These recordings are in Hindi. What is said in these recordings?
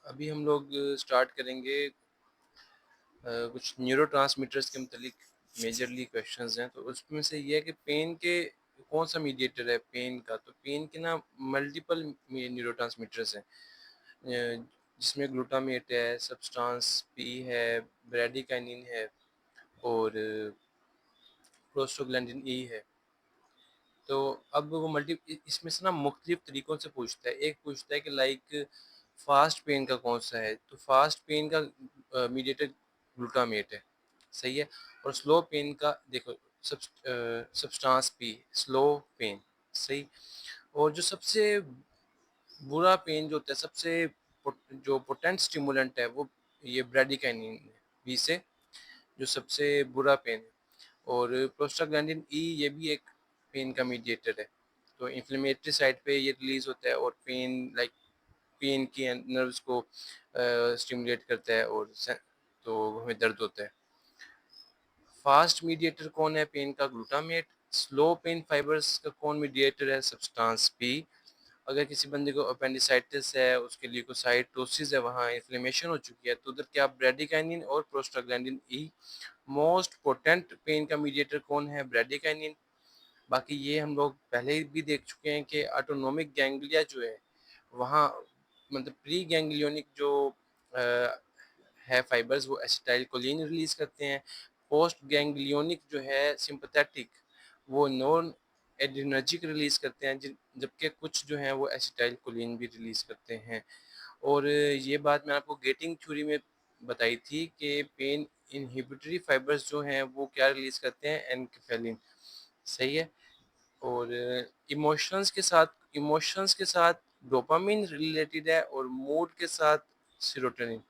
अभी हम लोग स्टार्ट करेंगे कुछ न्यूरोट्रांसमीटर्स के मुतालिक मेजरली क्वेश्चंस हैं। तो उसमें से ये है कि पेन के कौन सा मीडिएटर है पेन का। तो पेन के ना मल्टीपल न्यूरोट्रांसमीटर्स हैं, जिसमें ग्लूटामेट है, सब्सटेंस पी है, ब्रेडिकाइनिन है और प्रोस्टोग्लैंडिन ई है। तो अब वो मल्टी इसमें से ना मुख्तलिफ तरीकों से पूछता है। एक पूछता है कि लाइक फास्ट पेन का कौन सा है, तो फास्ट पेन का मीडिएटर ग्लूटामेट है, सही है। और स्लो पेन का देखो सब्सटेंस पी, स्लो पेन, सही। और जो सबसे बुरा पेन जो होता है, सबसे जो पोटेंट स्टिमुलेंट है वो ये ब्रेडिकाइनिन है, बी से, जो सबसे बुरा पेन है। और प्रोस्टाग्लैंडिन ई ये भी एक पेन का मीडिएटर है। तो इन्फ्लेमेटरी साइड पे ये रिलीज होता है और पेन लाइक पेन की नर्व्स को स्टिमुलेट करता है और तो हमें दर्द होता है। फास्ट मीडिएटर कौन है पेन का, ग्लूटामेट। स्लो पेन फाइबर्स का कौन मीडिएटर है, सब्सटेंस पी। अगर किसी बंदे को अपेंडिसाइटिस है, उसके ल्यूकोसाइटोसिस है, वहाँ इन्फ्लेमेशन हो चुकी है, तो उधर क्या ब्रेडिकाइनिन और प्रोस्टाग्लैंडिन ई। मोस्ट पोटेंट पेन का मीडिएटर कौन है, ब्रेडिकाइनिन। बाकी ये हम लोग पहले भी देख चुके हैं कि ऑटोनोमिक गैंग्लिया जो है वहाँ, मतलब प्री गैंग्लियोनिक जो अ, है फाइबर्स, वो एसिटाइल कोलिन रिलीज करते हैं। पोस्ट गैंग्लियोनिक जो है सिंपैथेटिक, वो नॉन एड्रिनर्जिक रिलीज करते हैं, जबकि कुछ जो हैं वो एसिटाइल कोलिन भी रिलीज करते हैं। और ये बात मैंने आपको गेटिंग थ्योरी में बताई थी कि पेन इनहिबिटरी फाइबर्स जो हैं वो क्या रिलीज करते हैं, एनकेफेलिन, सही है। और इमोशंस के साथ डोपामिन रिलेटेड है और मूड के साथ सीरोटोनिन,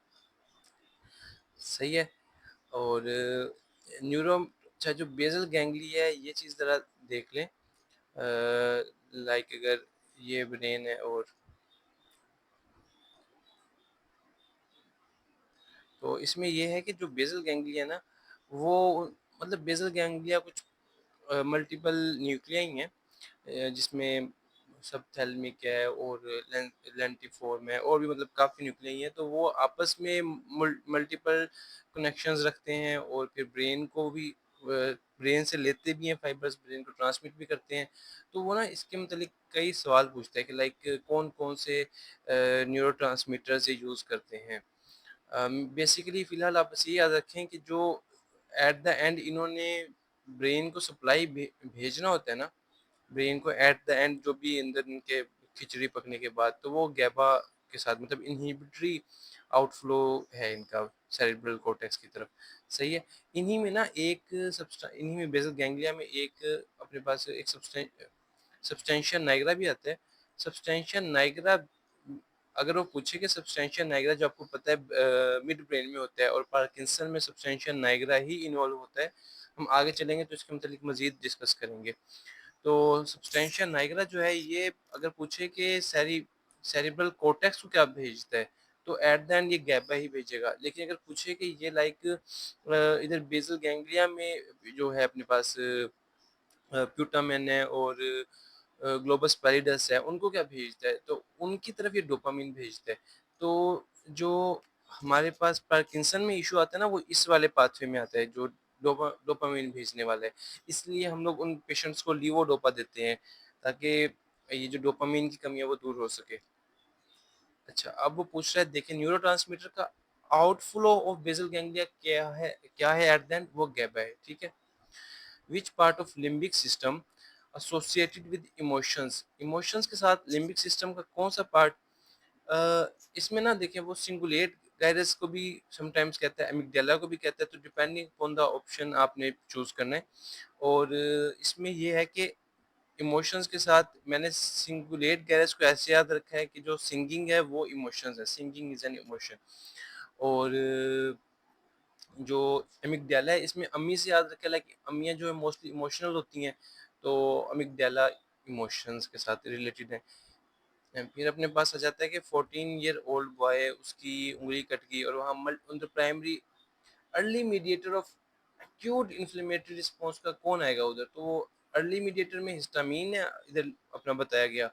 सही है। और न्यूरो अच्छा, जो बेसल गैंग्लिया है ये चीज़ ज़रा देख लें। लाइक अगर ये ब्रेन है, और तो इसमें ये है कि जो बेसल गैंग्लिया ना, वो मतलब बेसल गैंग्लिया कुछ मल्टीपल न्यूक्लिया ही हैं, जिसमें सबथैलेमिक है और लेंटिफोर्म है, और भी मतलब काफ़ी न्यूक्लियाई हैं। तो वो आपस में मल्टीपल कनेक्शंस रखते हैं और फिर ब्रेन को भी ब्रेन से लेते भी हैं फाइबर्स, ब्रेन को ट्रांसमिट भी करते हैं। तो वो ना इसके मतलब कई सवाल पूछता है कि लाइक कौन कौन से न्यूरो ट्रांसमीटर से यूज़ करते हैं। बेसिकली फ़िलहाल आप बस ये याद रखें कि जो एट द एंड इन्होंने ब्रेन को सप्लाई भेजना होता है ना, ब्रेन को एट द एंड जो भी अंदर इनके खिचड़ी पकने के बाद, तो वो गैबा के साथ मतलब इनहिबिटरी आउटफ्लो है इनका सेरेब्रल कॉर्टेक्स की तरफ, सही है। इन्हीं में ना एक इन्हीं में बेसल गैंग्लिया में एक अपने पास एक सब्सटेंशिया नाइग्रा भी आता है। सब्सटेंशिया नाइग्रा, अगर वो पूछे कि सब्सटेंशिया नाइग्रा जो आपको पता है मिड ब्रेन में होता है, और पार्किंसन में सब्सटेंशिया नाइग्रा ही इन्वॉल्व होता है। हम आगे चलेंगे तो इसके मतलब मजीद डिस्कस करेंगे। तो सब्सटेंशिया नाइग्रा जो है ये अगर पूछे कि सेरिब्रल कॉर्टेक्स को क्या भेजता है, तो एट द एंड ये गैबा ही भेजेगा। लेकिन अगर पूछे कि ये लाइक इधर बेसल गैंग्लिया में जो है अपने पास प्यूटामेन है और ग्लोबस पैलिडस है, उनको क्या भेजता है, तो उनकी तरफ ये डोपामिन भेजता है। तो जो हमारे पास पार्किंसन में इशू आता है ना, वो इस वाले पाथवे में आता है जो डोपामिन भेजने वाला है। इसलिए हम लोग उन पेशेंट्स को लीवोडोपा देते हैं, ताकि ये जो डोपामिन की कमी है वो दूर हो सके। अच्छा, अब वो पूछ रहा है, देखिए न्यूरोट्रांसमीटर का आउटफ्लो ऑफ बेसल गैंग्लिया क्या है एट द एंड, वो गैबा है, ठीक है। Which part of limbic system associated with emotions, emotions के साथ लिम्बिक सिस्टम का कौन सा पार्ट। इसमें ना देखिए, वो सिंगुलेट गायरस को भी समटाइम्स कहता है, एमिगडाला को भी कहता है, तो डिपेंडिंग ऑन द ऑप्शन आपने चूज करना है। और इसमें ये है कि इमोशंस के साथ मैंने सिंगुलेट गैरस को ऐसे याद रखा है कि जो सिंगिंग है वो इमोशंस है, सिंगिंग इज एन इमोशन। और जो अमिगडाला है, इसमें अम्मी से याद रखें, लाइक अम्मियाँ जो है मोस्टली इमोशनल होती हैं, तो अमिगडाला इमोशंस के साथ रिलेटेड है। फिर अपने पास आ जाता है कि 14 ईयर ओल्ड बॉय, उसकी उंगली कट गई और वहाँ मल्ट primary early mediator of acute inflammatory response का कौन आएगा उधर, तो वो अर्ली मीडिएटर में हिस्टामीन है इधर अपना बताया गया।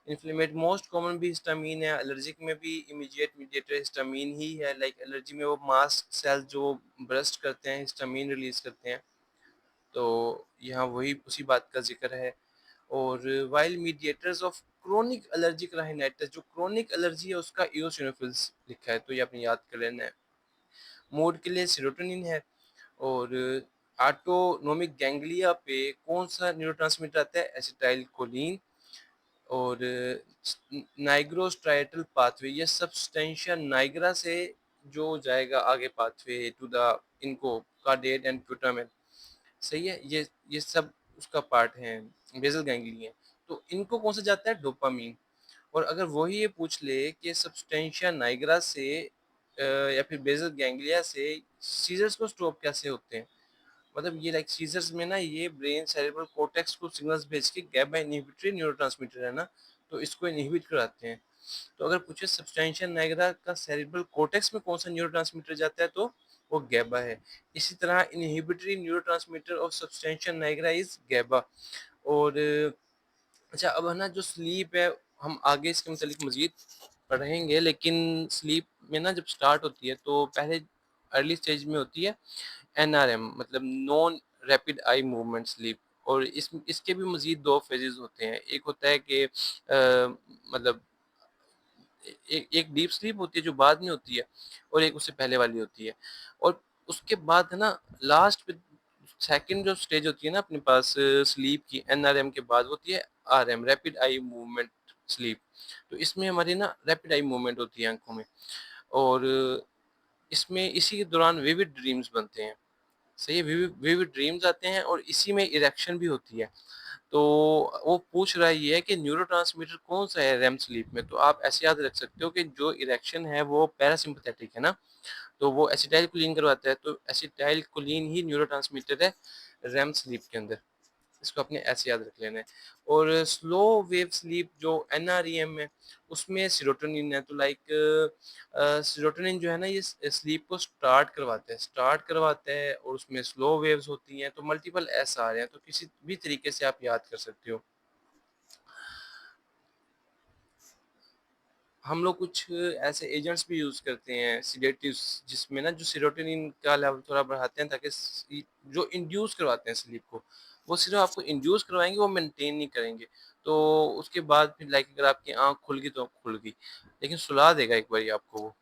इन्फ्लेमेट मोस्ट कॉमन भी हिस्टामीन है, एलर्जिक में भी इमीडिएट मीडिएटर हिस्टामीन ही है, लाइक एलर्जी में वो मास्ट सेल जो बर्स्ट करते हैं हिस्टामीन रिलीज करते हैं, तो यहाँ वही उसी बात का जिक्र है। और while mediators of chronic allergic rhinitis, जो क्रोनिक एलर्जी है उसका इओसिनोफिल्स लिखा है, तो ये आपने याद कर लेना है। मूड के लिए सेरोटोनिन है। और ऑटोनोमिक गैंग्लिया पे कौन सा न्यूरोट्रांसमीटर आता है, एसिटाइल कोलिन। और नाइग्रोस्ट्राइटल पाथवे, ये सब्सटेंशिया नाइग्रा से जो जाएगा आगे पाथवे टू द इनको कार्डिएट एंड प्यूटामेन, सही है, ये सब उसका पार्ट है, बेसल गैंग्लियन। तो इनको कौन सा जाता है, डोपामीन। और अगर वही ये पूछ ले कि सब्सटेंशिया नाइग्रा से या फिर बेसल गैंग्लिया से सीजर्स को स्टॉप कैसे होते हैं, मतलब ये लाइक सीजर्स में ना ये ब्रेन सेरेब्रल कॉर्टेक्स को सिग्नल्स भेज के गैबा इनहिबिटरी न्यूरोट्रांसमीटर है ना, तो इसको इनहिबिट कराते हैं। तो अगर पूछे सब्सटेंशिया नाइग्रा का सेरेब्रल कॉर्टेक्स में कौन सा न्यूरोट्रांसमीटर जाता है, तो वो गैबा है। इसी तरह inhibitory neurotransmitter of substantia Niagara is गैबा। और अच्छा, अब है ना जो स्लीप है, हम आगे इसके मतलब मजीद पढ़ेंगे, लेकिन स्लीप में ना जब स्टार्ट होती है तो पहले अर्ली स्टेज में होती है एनआरएम, मतलब non rapid eye movement sleep. और इसके भी मजीद दो फेजेस होते हैं, एक होता है कि मतलब एक डीप स्लीप होती है जो बाद में होती है, और एक उससे पहले वाली होती है। और उसके बाद है ना लास्ट पे सेकंड जो स्टेज होती है ना अपने पास स्लीप की एनआरएम के बाद होती है RM, rapid eye movement sleep. तो इसमें हमारी ना रैपिड आई मूवमेंट होती है आंखों में। और इसमें इसी के दौरान विविड ड्रीम्स बनते हैं, सही है, विविड विविड ड्रीम्स आते हैं, और इसी में इरेक्शन भी होती है। तो वो पूछ रहा है ये है कि न्यूरोट्रांसमीटर कौन सा है रेम स्लीप में, तो आप ऐसे याद रख सकते हो कि जो इरेक्शन है वो पैरासिम्पथेटिक है ना, तो वो एसिटाइल कोलिन करवाता है, तो एसिटाइल कोलिन ही न्यूरोट्रांसमीटर है रेम स्लीप के अंदर, इसको अपने ऐसे याद रख लेना है। और स्लो वेव स्लीप जो एनआरईएम है उसमें सीरोटोनिन है, तो लाइक सीरोटोनिन जो है ना ये स्लीप को स्टार्ट करवाता है और उसमें स्लो वेव्स होती हैं, तो मल्टीपल एस आ रहे हैं, तो किसी भी तरीके से आप याद कर सकते हो। हम लोग कुछ ऐसे एजेंट्स भी यूज़ करते हैं सिडेटिव्स, जिसमें ना जो सेरोटोनिन का लेवल थोड़ा बढ़ाते हैं ताकि जो इंड्यूस करवाते हैं स्लीप को, वो सिर्फ आपको इंड्यूस करवाएंगे, वो मेंटेन नहीं करेंगे। तो उसके बाद फिर लाइक अगर आपकी आंख खुल गई तो खुल गई, लेकिन सुला देगा एक बार आपको वो।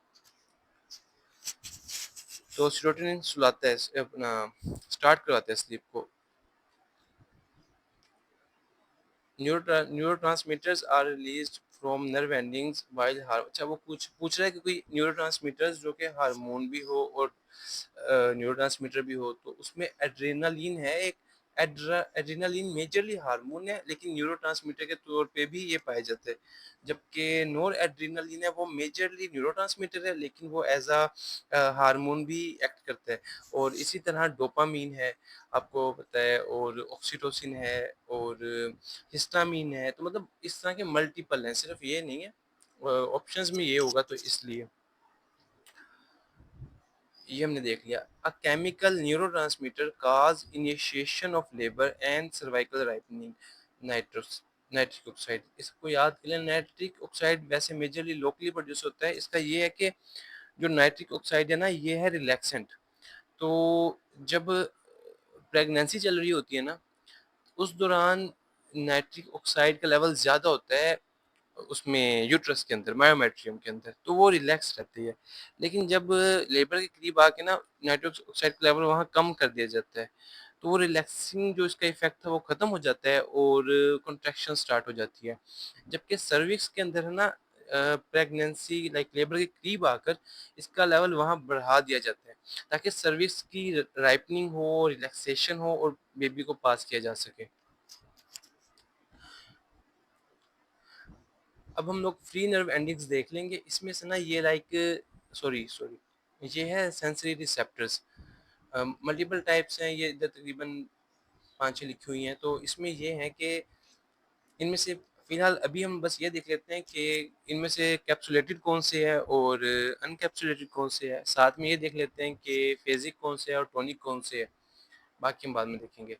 तो सेरोटोनिन सुलाता है अपना, स्टार्ट करवाता है स्लीप को। Neurotransmitters are released from nerve endings while अच्छा, वो पूछ रहा है कि कोई न्यूरोट्रांसमीटर्स जो कि हार्मोन भी हो और न्यूरोट्रांसमीटर भी हो, तो उसमें एड्रेनालिन है एक। एड्रेनालिन मेजरली हार्मोन है, लेकिन न्यूरोट्रांसमीटर के तौर पे भी ये पाया जाता है। जबकि नोर एड्रेनालिन है वो मेजरली न्यूरोट्रांसमीटर है, लेकिन वो एज अ हार्मोन भी एक्ट करता है। और इसी तरह डोपामीन है, आपको पता है, और ऑक्सीटोसिन है, और हिस्टामीन है, तो मतलब इस तरह के मल्टीपल हैं, सिर्फ ये नहीं है। ऑप्शंस में ये होगा, तो इसलिए ये हमने देख लिया। A chemical neurotransmitter cause initiation of labour and cervical ripening, nitrous nitric oxide, इसको याद कर लें। नाइट्रिक ऑक्साइड वैसे मेजरली लोकली प्रोड्यूस होता है, इसका ये है कि जो नाइट्रिक ऑक्साइड है ना ये है रिलैक्सेंट। तो जब प्रेगनेंसी चल रही होती है ना उस दौरान नाइट्रिक ऑक्साइड का लेवल ज़्यादा होता है उसमें यूट्रस के अंदर, मायोमेट्रियम के अंदर, तो वो रिलैक्स रहती है। लेकिन जब लेबर के करीब आके ना नाइट्रिक ऑक्साइड का लेवल वहाँ कम कर दिया जाता है, तो वो रिलैक्सिंग जो इसका इफेक्ट था वो खत्म हो जाता है और कॉन्ट्रैक्शन स्टार्ट हो जाती है। जबकि सर्विक्स के अंदर है ना प्रेगनेंसी लाइक लेबर के करीब आकर इसका लेवल वहाँ बढ़ा दिया जाता है, ताकि सर्विक्स की राइपनिंग हो, रिलैक्सेशन हो और बेबी को पास किया जा सके। अब हम लोग फ्री नर्व एंडिंग्स देख लेंगे, इसमें से ना ये लाइक सॉरी सॉरी ये है सेंसरी रिसेप्टर्स। मल्टीपल टाइप्स हैं, ये इधर तकरीबन 5-6 लिखी हुई हैं, तो इसमें ये है कि इनमें से फिलहाल अभी हम बस ये देख लेते हैं कि इनमें से कैप्सुलेटेड कौन से है और अनकैप्सुलेटेड कौन से है, साथ में ये देख लेते हैं कि फेजिक कौन से है और टोनिक कौन से है, बाकी हम बाद में देखेंगे।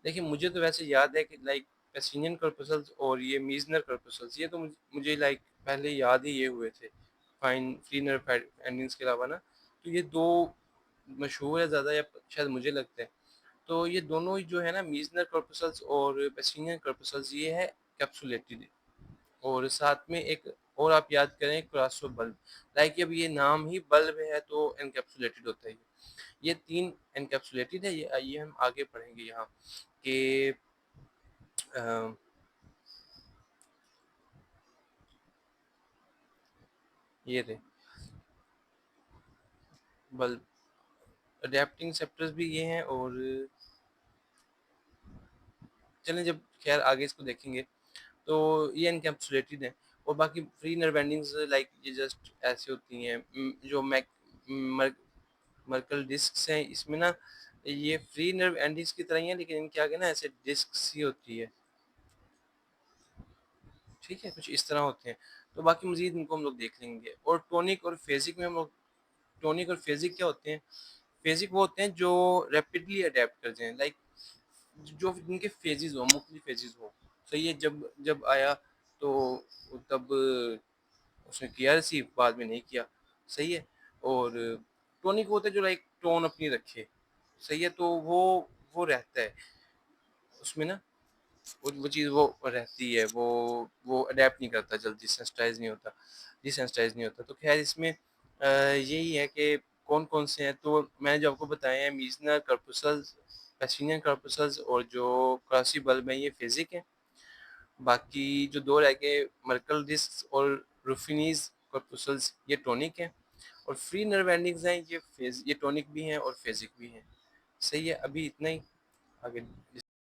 देखिए मुझे तो वैसे याद है कि लाइक पेसिनियन corpuscles और ये मीजनर corpuscles, ये तो मुझे लाइक पहले याद ही ये हुए थे फाइन फ्री नर्व एंडिंग्स के अलावा ना। तो ये दो मशहूर है ज़्यादा, या शायद मुझे लगता है। तो ये दोनों ही जो है ना, मीजनर corpuscles और पेसिनियन corpuscles, ये है कैप्सुलेटेड। और साथ में एक और आप याद करें, क्रासो बल्ब, लाइक अब ये नाम ही बल्ब है तो एनकैप्सुलेटेड होता है। ये तीन एनकैप्सुलेटेड है। ये आइए हम आगे पढ़ेंगे यहाँ कि ये रहे बल्ब, अडेप्टिंग सेप्टर्स भी ये हैं। और चलें जब खैर आगे इसको देखेंगे, तो ये एनकैप्सुलेटेड है। और बाकी फ्री नर्व एंडिंग्स लाइक ये जस्ट ऐसे होती हैं, जो मर्कल डिस्क्स हैं इसमें ना, ये फ्री नर्व एंडिंग्स की तरह ही है, लेकिन इनके आगे ना ऐसे डिस्क्स ही होती है। ठीक है, कुछ इस तरह होते हैं। तो बाकी मजीद इनको हम लोग देख लेंगे। और टोनिक और फेजिक में हम लोग, टोनिक और फेजिक क्या होते हैं? फेजिक वो होते हैं जो रैपिडली अडेप्ट करते हैं, लाइक जो इनके फेजेस हो, मुख्तलिफ फेजेस हो। सही है, जब जब आया तो तब उसने किया रिसीव, बाद में नहीं किया। सही है। और टोनिक होता है जो लाइक टोन अपनी रखे। सही है, तो वो रहता है उसमें ना, वो चीज़ वो रहती है, वो अडेप्ट नहीं करता जल्दी, सेंसिटाइज नहीं होता, डिसेंसिटाइज नहीं होता। तो खैर इसमें यही है कि कौन कौन से हैं। तो मैंने जो आपको बताया है, मीजनर corpuscles, पेसिनियन corpuscles और जो क्रासी बल्ब है, ये फिजिक है। बाकी जो दो रह गए, मर्कल डिस्क और रुफिनीज corpuscles, ये टोनिक है। और फ्री नर्व एंडिंग्स हैं, ये टोनिक भी हैं और फेजिक भी हैं। सही है, अभी इतना ही। आगे